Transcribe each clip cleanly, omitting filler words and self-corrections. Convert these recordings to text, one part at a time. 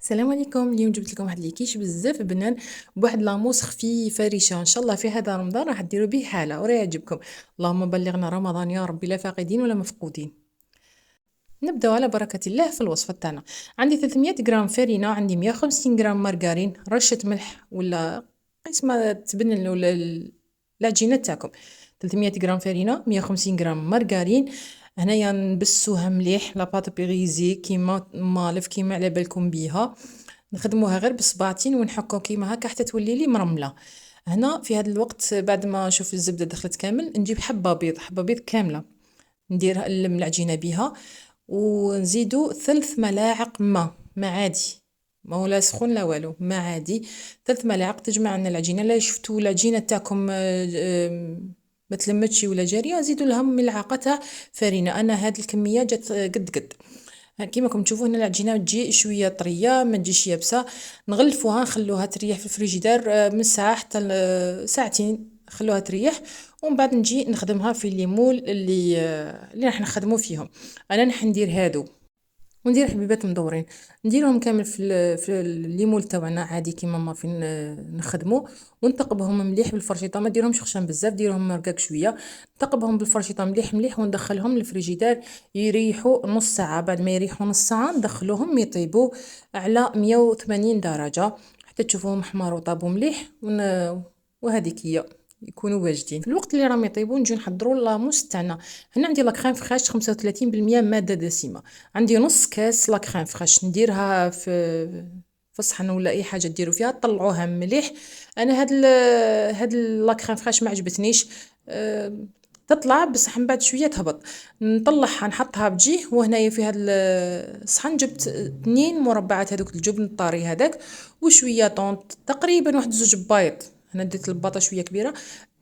السلام عليكم. اليوم جبت لكم واحد الكيش بزاف بنان بواحد لاموس خفيفه ريشه. ان شاء الله في هذا رمضان راح ديروا به حاله وراه يعجبكم. اللهم بلغنا رمضان يا ربي، لا فاقدين ولا مفقودين. نبداو على بركه الله في الوصفه تاعنا. عندي 300 غرام فرينه، عندي 150 غرام مارغرين، رشه ملح ولا قيس ما تبنن ولا العجينه تاعكم. 300 غرام فرينه، 150 غرام مارغرين. هنايا نبسوها مليح لاباط بيغيزي كيما مالف كيما على بالكم بيها. نخدموها غير بصباعتين ونحكو كيما هكا حتى تولي لي مرمله. هنا في هذا الوقت بعد ما نشوف الزبده دخلت كامل نجيب حبه بيض كامله، نديرها نلم العجينه بها، ونزيدو 3 ملاعق ما عادي، ما هو لا سخون لا والو، ما عادي. 3 ملاعق تجمع لنا العجينه. لا شفتوا العجينه تاعكم ما تلمتش ولا جاريه، زيدوا لها ملعقه تاع فرينه. انا هاد الكميه جات قد قد. كيما راكم تشوفوا هنا العجينه تجي شويه طريه ما تجيش يابسه. نغلفوها نخلوها تريح في الفريجيدار من ساعه حتى ساعتين، خلوها تريح. ومن بعد نجي نخدمها في الليمول اللي راح نخدمو فيهم. انا نحب ندير هادو وندير حبيبات مدورين، نديرهم كامل في الليمول تاعنا عادي كيما ما فين نخدمو. ونثقبهم مليح بالفرشيطه، ما ديرهمش خشن بزاف، ديرهم رقاق شويه. نثقبهم بالفرشيطه مليح مليح وندخلهم للفريجيدار يريحوا نص ساعه. بعد ما يريحوا نص ساعه ندخلوهم يطيبوا على 180 درجه حتى تشوفوهم حمار وطابوا مليح وهذيك هي يكونوا واجدين. في الوقت اللي راهم يطيبوا نجي نحضروا لاموس تاعنا. هنا عندي لاكريم فريش 35% ماده دسمه. عندي نص كاس لاكريم فريش نديرها في الصحن ولا اي حاجه ديروا فيها، طلعوها مليح. انا هاد لاكريم فريش ما عجبتنيش. تطلع بصح من بعد شويه تهبط. نطلعها نحطها بجيه. وهنايا في هاد الصحن جبت 2 مربعات هذوك الجبن الطري هذاك، وشويه طونط تقريبا واحد 2 بيض. هنا درت الباطه شويه كبيره،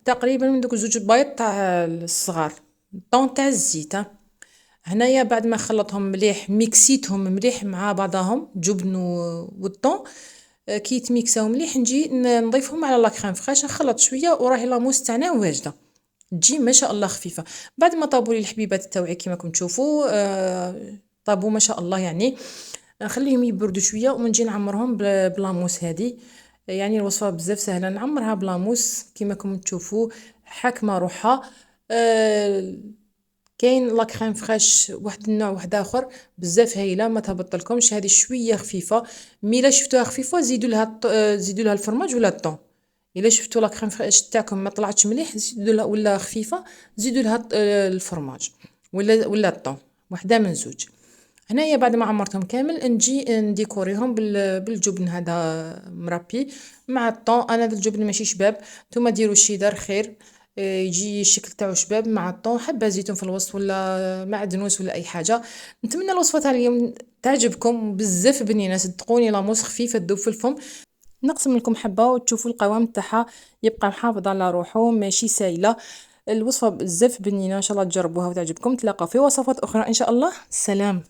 تقريبا من دوك 2 بيض تاع الصغار، طون تاع الزيت. هنايا بعد ما خلطهم مليح ميكسيتهم مليح مع بعضهم جبن والطون. كي تميكساو مليح نجي نضيفهم على لاكريم فريش، نخلط شويه وراهي لاموس تاعنا واجده. تجي ما شاء الله خفيفه. بعد ما طابوا لي الحبيبات تاوعي كيما راكم تشوفوا طابوا ما شاء الله يعني. نخليهم يبردوا شويه ونجي نعمرهم بلاموس هذه. يعني الوصفه بزاف سهله، نعمرها بلاموس كيما راكم تشوفوا حاكمه روحها. آه كاين لاكريم فريش واحد النوع واحد اخر بزاف هايله ما تهبطلكمش، هذه شويه خفيفه. مي الا شفتوها خفيفه زيدوا لها زيدوا لها الفرماج ولا الطون. الا شفتوا لاكريم فريش تاعكم ما طلعتش مليح زيدوا لها، ولا خفيفه زيدوا لها الفرماج ولا الطون، وحده من زوج. هنايا بعد ما عمرتهم كامل نجي نديكوريهم بالجبن هذا مربي مع الطون. انا هذا الجبن ماشي شباب، نتوما ديروا الشيدر خير. يجي الشكل تاعو شباب مع الطون، حبه زيتون في الوسط ولا معدنوس ولا اي حاجه. نتمنى الوصفه تاع اليوم تعجبكم بزاف بنينه، صدقوني لاموس خفيفه تذوب في الفم. نقسم لكم حبه وتشوفوا القوام تاعها يبقى محافظ على روحه ماشي سايله. الوصفه بزاف بنينه، ان شاء الله تجربوها وتعجبكم. تلاقاو في وصفات اخرى ان شاء الله. سلام.